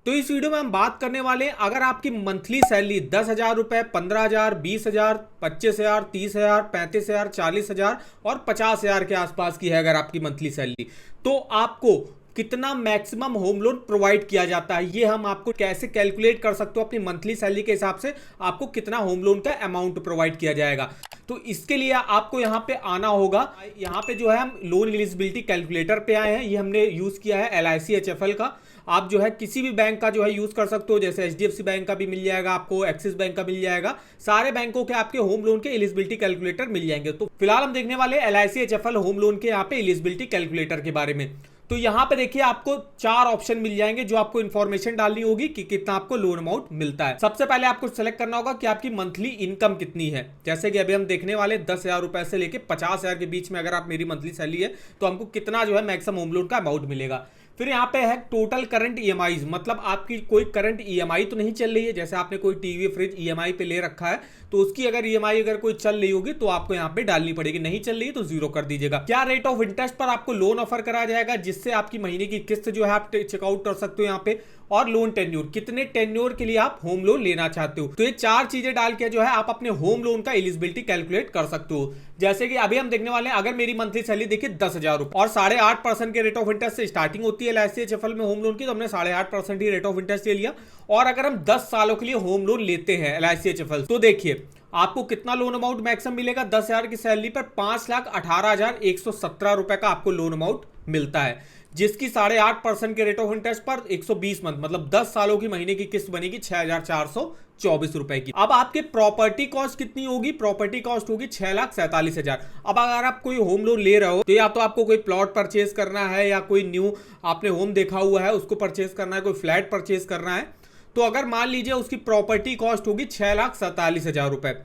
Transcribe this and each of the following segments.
तो इस वीडियो में हम बात करने वाले हैं, अगर आपकी मंथली सैलरी 10,000 रुपए, 15,000, 20,000, 25,000, 30,000, 35,000, 40,000 और 50,000 के आसपास की है अगर आपकी मंथली सैलरी, तो आपको कितना मैक्सिमम होम लोन प्रोवाइड किया जाता है, ये हम आपको कैसे कैलकुलेट कर सकते हो अपनी मंथली सैलरी के हिसाब से आपको कितना होम लोन का अमाउंट प्रोवाइड किया जाएगा। तो इसके लिए आपको यहाँ पे आना होगा। यहाँ पे जो है हम लोन एलिजिबिलिटी कैलकुलेटर पे आए हैं, ये हमने यूज किया है LIC HFL का। आप जो है किसी भी बैंक का जो है यूज कर सकते हो, जैसे HDFC बैंक का भी मिल जाएगा आपको, एक्सिस बैंक का मिल जाएगा, सारे बैंकों के आपके होम लोन के एलिजिबिलिटी कैलकुलेटर मिल जाएंगे। तो फिलहाल हम देखने वाले LIC HFL होम लोन के यहाँ पे एलिजिबिलिटी कैलकुलेटर के बारे में। तो यहाँ पे देखिए आपको 4 ऑप्शन मिल जाएंगे जो आपको इंफॉर्मेशन डालनी होगी कि कितना आपको लोन अमाउंट मिलता है। सबसे पहले आपको सेलेक्ट करना होगा कि आपकी मंथली इनकम कितनी है। जैसे कि अभी हम देखने वाले 10,000 रुपए से लेके 50,000 के बीच में अगर आप मेरी मंथली सैलरी है तो हमको कितना जो है मैक्सिमम होम लोन का अमाउंट मिलेगा। फिर यहाँ पे है टोटल करंट EMI, मतलब आपकी कोई करंट EMI तो नहीं चल रही है, जैसे आपने कोई टीवी फ्रिज EMI पे ले रखा है तो उसकी अगर EMI अगर कोई चल रही होगी तो आपको यहाँ पे डालनी पड़ेगी, नहीं चल रही है तो 0 कर दीजिएगा। क्या रेट ऑफ इंटरेस्ट पर आपको लोन ऑफर कराया जाएगा जिससे आपकी महीने की किस्त जो है आप चेकआउट कर सकते हो यहाँ पे, और लोन टेन्योर, कितने टेन्योर के लिए आप होम लोन लेना चाहते हो। तो ये 4 चीजें डाल के जो है आप अपने होम लोन का एलिजिबिलिटी कैलकुलेट कर सकते हो। जैसे कि अभी हम देखने वाले हैं, अगर मेरी मंथली सैलरी देखिए 10,000 रुपए और 8.5% के रेट ऑफ इंटरेस्ट से स्टार्टिंग होती है LIC HFL में होम लोन की, तो हमने 8.5% ही रेट ऑफ इंटरेस्ट ले लिया। और अगर हम 10 सालों के लिए होम लोन लेते हैं LIC HFL, तो देखिए आपको कितना लोन अमाउंट मैक्सिमम मिलेगा। 10,000 की सैलरी पर 5,18,117 रुपए का आपको लोन अमाउंट मिलता है, जिसकी 8.5% के रेट ऑफ इंटरेस्ट पर 120 मंथ मतलब 10 सालों की महीने की किस्त बनेगी 6,424 रुपए की। अब आपके प्रॉपर्टी कॉस्ट कितनी होगी, प्रॉपर्टी कॉस्ट होगी 6,47,000। अब अगर आप कोई होम लोन ले रहे हो तो या तो आपको कोई प्लॉट परचेज करना है या कोई न्यू आपने होम देखा हुआ है उसको परचेज करना है, कोई फ्लैट परचेज करना है, तो अगर मान लीजिए उसकी प्रॉपर्टी कॉस्ट होगी 6,47,000 रुपए,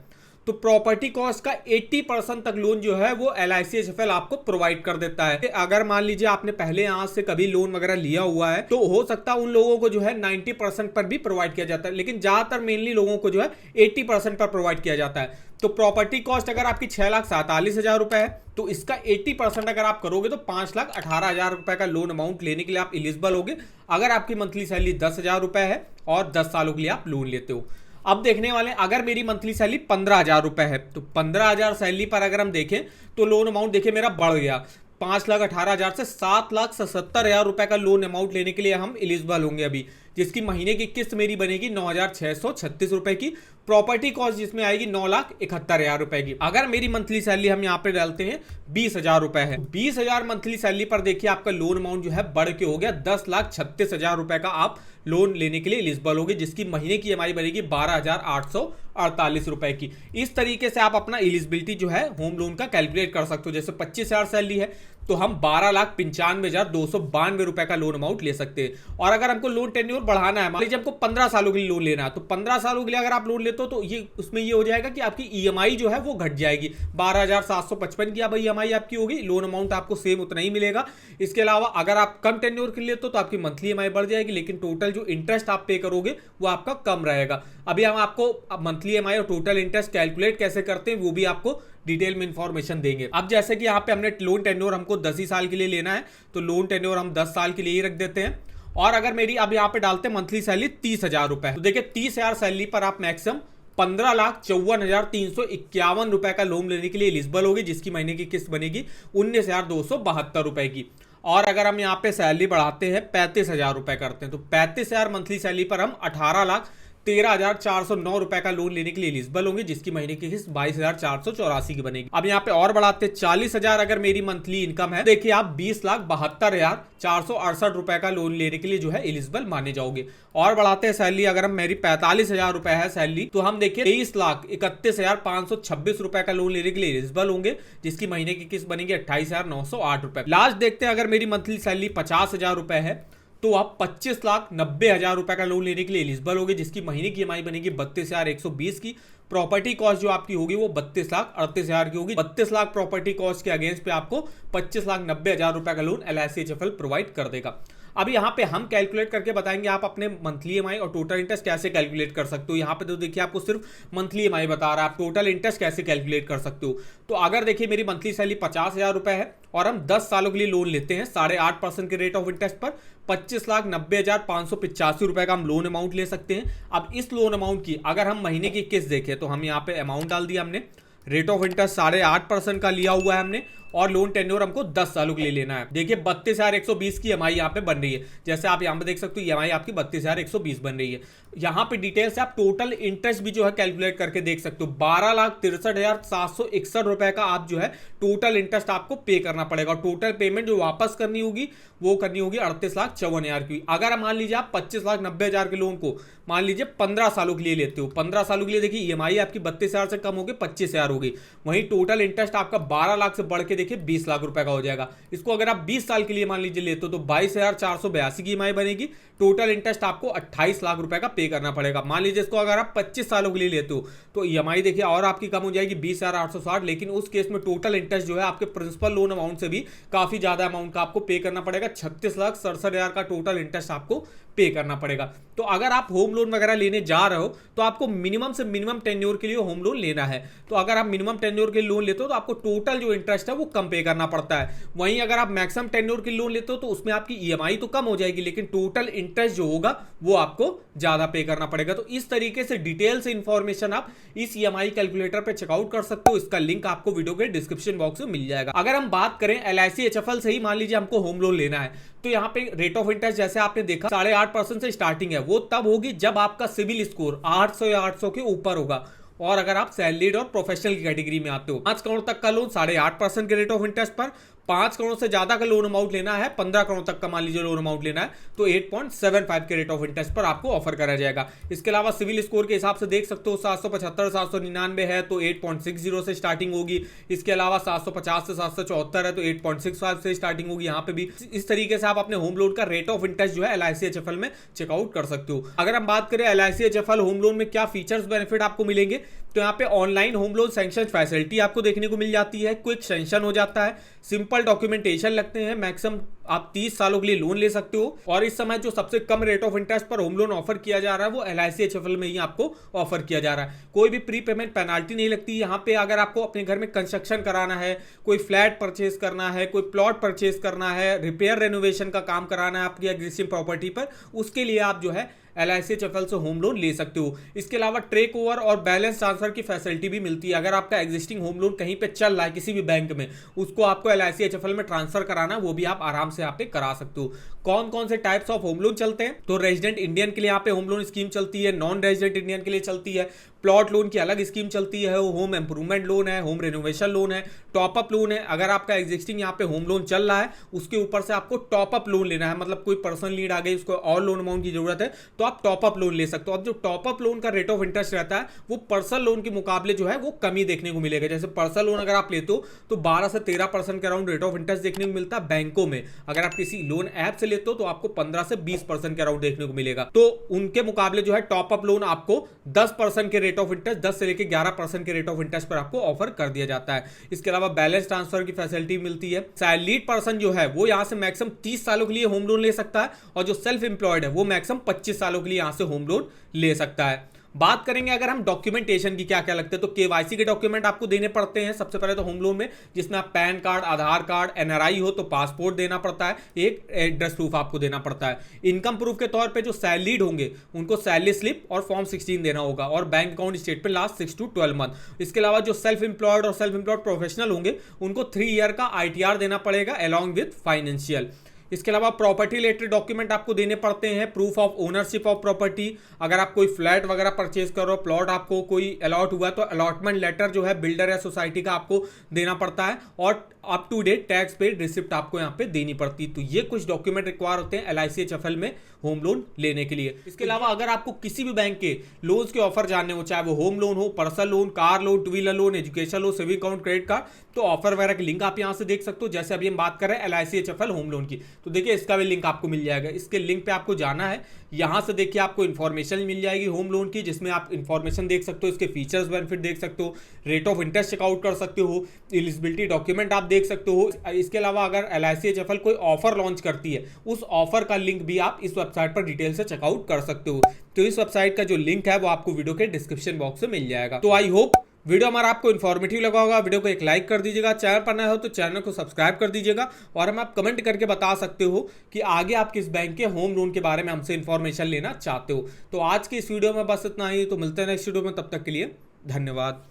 तो प्रॉपर्टी कॉस्ट का 80% तक लोन जो है वो LIC HFL आपको प्रोवाइड कर देता है। अगर मान लीजिए आपने पहले यहाँ से कभी लोन वगैरह लिया हुआ है तो हो सकता है उन लोगों को जो है 90% पर भी प्रोवाइड किया जाता है, लेकिन ज्यादातर मेनली लोगों को जो है 80% पर प्रोवाइड किया जाता है। तो प्रॉपर्टी कॉस्ट अगर आपकी 6,47,000 रुपए है तो इसका 80% अगर आप करोगे तो 5,18,000 रुपए का लोन अमाउंट लेने के लिए आप एलिजिबल होगे, अगर आपकी मंथली सैलरी 10,000 रुपए है और 10 सालों के लिए आप लोन लेते हो। अब देखने वाले, अगर मेरी मंथली सैलरी 15,000 रुपए है तो 15,000 सैलरी पर अगर हम देखें तो लोन अमाउंट देखिए मेरा बढ़ गया, 5,18,000 से 7,77,000 रुपए का लोन अमाउंट लेने के लिए हम एलिजिबल होंगे अभी, जिसकी महीने की किस्त मेरी बनेगी 9,636 रुपए की। प्रॉपर्टी कॉस्ट जिसमें आएगी 9,71,000 रुपए की। अगर मेरी मंथली सैलरी हम यहाँ पे डालते हैं 20,000 रुपए है, 20,000 मंथली सैलरी पर देखिए आपका लोन अमाउंट जो है बढ़ के हो गया 10,36,000 रुपए का आप लोन लेने के लिए एलिजिबल होगी, जिसकी महीने की EMI बनेगी 12,848 रुपए की। इस तरीके से आप अपना एलिजिबिलिटी जो है होम लोन का कैलकुलेट कर सकते हो। जैसे 25,000 सैलरी है तो हम 12,95,292 रुपए का लोन अमाउंट ले सकते हैं। और अगर हमको लोन टेन्योर बढ़ाना है, मान लीजिए हमको 15 सालों के लिए लोन लेना है, तो 15 सालों के लिए अगर आप लोन लेते हो तो ये उसमें ये हो जाएगा कि आपकी EMI जो है वो घट जाएगी, 12,755 की अब EMI आपकी होगी, लोन अमाउंट आपको सेम उतना ही मिलेगा। इसके अलावा अगर आप कम टेन्योर के लिए तो आपकी मंथली EMI बढ़ जाएगी, लेकिन टोटल जो इंटरेस्ट आप पे करोगे वो आपका कम रहेगा। अभी हम आपको मंथली EMI और टोटल इंटरेस्ट कैलकुलेट कैसे करते हैं वो भी आपको डिटेल में इंफॉर्मेशन देंगे। अब जैसे कि यहाँ पे हमने लोन टेन्योर हमको 10 ही साल के लिए लेना है तो लोन टेन्योर हम 10 साल के लिए ही रख देते हैं। और अगर मेरी अब यहाँ पे डालते हैं मंथली सैलरी 30,000 रुपए, तो देखिए 30,000 सैलरी पर आप मैक्सिमम 15,54,351 रुपए का लोन लेने के लिए एलिजिबल होगी, जिसकी महीने की किस्त बनेगी 19,272 रुपए की। और अगर हम यहाँ पे सैलरी बढ़ाते हैं 35,000 रुपए करते हैं तो 35,000 मंथली सैलरी पर हम 18,13,409 रुपए का लोन लेने के लिए एलिजिबल होंगे, जिसकी महीने की किस्त 22,484 की बनेगी। अब यहाँ पे और बढ़ाते 40,000 अगर मेरी मंथली इनकम है, देखिए आप 20,72,468 रुपए का लोन लेने के लिए जो है एलिजिबल माने जाओगे। और बढ़ाते हैं सैलरी, अगर हम मेरी 45,000 रुपए है सैलरी तो हम देखिए 23,31,526 रुपए का लोन लेने के लिए एलिजिबल होंगे, जिसकी महीने की किस्त बनेगी 28,908 रुपए। लास्ट देखते हैं, अगर मेरी मंथली सैलरी 50,000 रुपए है तो आप 25,90,000 रुपए का लोन लेने के लिए एलिजिबल होगी, जिसकी महीने की EMI बनेगी 32,120 की। प्रॉपर्टी कॉस्ट जो आपकी होगी वो 32,38,000 की होगी। 32 लाख प्रॉपर्टी कॉस्ट के अगेंस्ट पे आपको 25,90,000 रुपए का लोन LIC HFL प्रोवाइड कर देगा। अब यहाँ पे हम कैलकुलेट करके बताएंगे आप अपने मंथली ईएमआई और टोटल इंटरेस्ट कैसे कैलकुलेट कर सकते हो। यहाँ पे तो देखिए आपको सिर्फ मंथली ईएमआई बता रहा है, आप टोटल इंटरेस्ट कैसे कैलकुलेट कर सकते हो। तो अगर देखिए मेरी मंथली सैलरी 50,000 रुपए है और हम 10 सालों के लिए लोन लेते हैं 8.5% के रेट ऑफ इंटरेस्ट पर, 25,90,585 रुपए का हम लोन अमाउंट ले सकते हैं। अब इस लोन अमाउंट की अगर हम महीने की किस्त देखें तो हम यहाँ पे अमाउंट डाल दिया हमने, रेट ऑफ इंटरेस्ट 8.5% का लिया हुआ है हमने और लोन टेन्योर हमको 10 सालों के लिए लेना है। देखिए 32,120 की ईएमआई यहाँ पे बन रही है, जैसे आप यहाँ पे देख सकते हो ईएमआई आपकी 32,120 बन रही है। यहाँ पे डिटेल से आप टोटल इंटरेस्ट भी जो है कैलकुलेट करके देख सकते हो, 12,63,761 रुपए का आप जो है टोटल इंटरेस्ट आपको पे करना पड़ेगा। और टोटल पेमेंट जो वापस करनी होगी वो करनी होगी 38,54,000 की। अगर मान लीजिए आप 25,90,000 के लोन को मान लीजिए 15 सालों के लिए लेते हो, 15 सालों के लिए देखिए ईएमआई आपकी 32,000 से कम होगी 25,000 होगी, वहीं टोटल इंटरेस्ट आपका 12 लाख से बढ़ के देखिए 20 लाख रुपए का हो जाएगा। इसको अगर आप 20 साल के लिए मान लीजिए लेते हो तो 22,482 की ईएमआई बनेगी, टोटल इंटरेस्ट आपको 28 लाख रुपए का पे करना पड़ेगा। मान लीजिए इसको अगर आप 25 सालों के लिए लेते हो तो ईएमआई देखिए और आपकी कम हो जाएगी 20,860, लेकिन उस केस में टोटल इंटरेस्ट जो है आपके प्रिंसिपल लोन अमाउंट से भी काफी ज्यादा अमाउंट का आपको पे करना पड़ेगा, 36,67,000 का टोटल इंटरेस्ट आपको पे करना पड़ेगा। तो अगर आप होम लोन वगैरह लेने जा रहे हो तो आपको मिनिमम से मिनिमम टेन्योर के लिए होम लोन लेना है। तो अगर आप मिनिमम टेन्योर के लोन लेते हो तो आपको टोटल जो इंटरेस्ट है वो कम पे करना पड़ता है। वहीं अगर आप मैक्सिमम टेन्योर के लोन लेते हो तो उसमें आपकी ईएमआई तो कम हो जाएगी लेकिन टोटल इंटरेस्ट जो होगा वो आपको ज्यादा पे करना पड़ेगा। तो इस तरीके से डिटेल से इंफॉर्मेशन आप इस ईएमआई कैलकुलेटर पे चेकआउट कर सकते हो, इसका लिंक आपको वीडियो के डिस्क्रिप्शन बॉक्स में मिल जाएगा। अगर हम बात करें एलआईसी एचएफएल से ही मान लीजिए हमको होम लोन लेना है तो यहाँ पे रेट ऑफ इंटरेस्ट जैसे आपने देखा 8.5% से स्टार्टिंग है, वो तब होगी जब आपका सिविल स्कोर 800 या 800 के ऊपर होगा और अगर आप सैलरीड और प्रोफेशनल की कैटेगरी में आते हो। 5 करोड़ तक का लोन 8.5% के रेट ऑफ इंटरेस्ट पर, 5 करोड़ से ज्यादा का लोन अमाउंट लेना है, 15 करोड़ तक का मान लीजिए लोन अमाउंट लेना है तो 8.75 के रेट ऑफ इंटरेस्ट पर आपको ऑफर करा जाएगा। इसके अलावा सिविल स्कोर के हिसाब से देख सकते हो 775 799 है तो 8.60 से स्टार्टिंग होगी। इसके अलावा 750 से 774 है तो 8.65 से स्टार्टिंग होगी। यहाँ पे भी इस तरीके से आप अपने होम लोन का रेट ऑफ इंटरेस्ट जो है एलआईसी एचएफएल में चेकआउट कर सकते हो। अगर हम बात करें एलआईसी एचएफएल होम लोन में क्या फीचर्स बेनिफिट आपको मिलेंगे तो यहाँ पे online home loan sanction facility आपको देखने को मिल जाती है, क्विक सैंक्शन हो जाता है, सिंपल डॉक्यूमेंटेशन लगते हैं, मैक्सिमम आप 30 सालों के लिए लोन ले सकते हो और इस समय जो सबसे कम रेट ऑफ इंटरेस्ट पर होम लोन ऑफर किया जा रहा है वो एलआईसी एचएफएल में ही आपको ऑफर किया जा रहा है। कोई भी प्री पेमेंट पेनाल्टी नहीं लगती यहाँ पे। अगर आपको अपने घर में कंस्ट्रक्शन कराना है, कोई फ्लैट परचेज करना है, कोई प्लॉट परचेज करना है, रिपेयर रेनोवेशन का काम कराना है आपकी एग्जिस्टिंग प्रॉपर्टी पर, उसके लिए आप जो है एलआईसी एचएफएल से होम लोन ले सकते हो। इसके अलावा ट्रेक ओवर और बैलेंस ट्रांसफर की फैसिलिटी भी मिलती है। अगर आपका एग्जिस्टिंग होम लोन कहीं पे चल रहा है किसी भी बैंक में, उसको आपको एलआईसी एचएफएल में ट्रांसफर कराना वो भी आप आराम से यहाँ पे करा सकते हो। कौन कौन से टाइप्स ऑफ होम लोन चलते हैं तो रेजिडेंट इंडियन के लिए यहाँ पे होम लोन स्कीम चलती है, नॉन रेजिडेंट इंडियन के लिए चलती है, प्लॉट लोन की अलग स्कीम चलती है, होम इंप्रूवमेंट लोन है, होम रेनोवेशन लोन है, टॉपअप लोन है। अगर आपका एग्जिस्टिंग यहाँ पे होम लोन चल रहा है उसके ऊपर से आपको टॉपअप लोन लेना है, मतलब कोई पर्सनल नीड आ गई उसको और लोन अमाउंट की जरूरत है तो आप टॉपअप लोन ले सकते हो। अब जो टॉपअप लोन का रेट ऑफ इंटरेस्ट रहता है वो पर्सनल लोन के मुकाबले जो है वो कमी देखने को मिलेगा। जैसे पर्सनल लोन अगर आप लेते हो तो 12 से 13% के अराउंड रेट ऑफ इंटरेस्ट देखने को मिलता है बैंकों में। अगर आप किसी लोन ऐप से लेते हो तो आपको 15 से 20% के अराउंड देखने को मिलेगा। तो उनके मुकाबले जो है टॉपअप लोन आपको 10% के रेट ऑफ इंटरेस्ट, 10 से लेकर 11% के रेट ऑफ इंटरेस्ट पर आपको ऑफर कर दिया जाता है। इसके अलावा बैलेंस ट्रांसफर की फैसिलिटी मिलती है। सैलरीड पर्सन जो है वो यहां से मैक्सिमम 30 सालों के लिए होम लोन ले सकता है और जो सेल्फ एम्प्लॉयड है वो मैक्सिमम 25 सालों के लिए यहां से होम लोन ले सकता है। बात करेंगे अगर हम डॉक्यूमेंटेशन की क्या क्या लगते हैं तो केवाईसी के डॉक्यूमेंट आपको देने पड़ते हैं सबसे पहले तो होम लोन में, जिसमें आप पैन कार्ड, आधार कार्ड, एनआरआई हो तो पासपोर्ट देना पड़ता है, एक एड्रेस प्रूफ आपको देना पड़ता है। इनकम प्रूफ के तौर पे जो सैलरीड होंगे उनको सैलरी स्लिप और फॉर्म 16 देना होगा और bank account statement last 6 to 12 month. इसके अलावा जो सेल्फ एम्प्लॉयड और सेल्फ एम्प्लॉयड प्रोफेशनल होंगे उनको 3 ईयर का आईटीआर देना पड़ेगा अलॉन्ग विद फाइनेंशियल। इसके अलावा प्रॉपर्टी रिलेटेड डॉक्यूमेंट आपको देने पड़ते हैं, proof of ownership of property. अगर आप कोई फ्लैट वगैरह परचेज करो, प्लॉट आपको कोई अलॉट हुआ तो अलॉटमेंट लेटर जो है बिल्डर या सोसाइटी का आपको देना पड़ता है और up to date tax paid receipt आपको यहाँ पे देनी पड़ती है। तो ये कुछ डॉक्यूमेंट रिक्वायर होते हैं एलआईसी एचएफएल में होम लोन लेने के लिए। इसके अलावा अगर आपको किसी भी बैंक के लोन्स के ऑफर जानने हो, चाहे वो होम लोन हो, personal loan, car loan, two wheeler loan, education loan, saving account, credit card, तो ऑफर वगैरह की लिंक आप यहाँ से देख सकते हो। जैसे अभी हम बात कर रहे हैं एलआईसी एचएफएल होम लोन की, तो देखिए इसका भी लिंक आपको मिल जाएगा। इसके लिंक पे आपको जाना है, यहां से देखिए आपको इन्फॉर्मेशन मिल जाएगी होम लोन की, जिसमें आप इन्फॉर्मेशन देख सकते हो, इसके फीचर्स बेनिफिट देख सकते हो, रेट ऑफ इंटरेस्ट चेकआउट कर सकते हो, एलिजिबिलिटी डॉक्यूमेंट आप देख सकते हो। इसके अलावा अगर LICHFL कोई ऑफर लॉन्च करती है, उस ऑफर का लिंक भी आप इस वेबसाइट पर डिटेल से चेकआउट कर सकते हो। तो इस वेबसाइट का जो लिंक है वो आपको वीडियो के डिस्क्रिप्शन बॉक्स में मिल जाएगा। तो आई होप वीडियो हमारा आपको इन्फॉर्मेटिव लगा होगा। वीडियो को एक लाइक कर दीजिएगा, चैनल पर नया हो तो चैनल को सब्सक्राइब कर दीजिएगा, और हमें आप कमेंट करके बता सकते हो कि आगे आप किस बैंक के होम लोन के बारे में हमसे इन्फॉर्मेशन लेना चाहते हो। तो आज की इस वीडियो में बस इतना ही, तो मिलते हैं नेक्स्ट वीडियो में, तब तक के लिए धन्यवाद।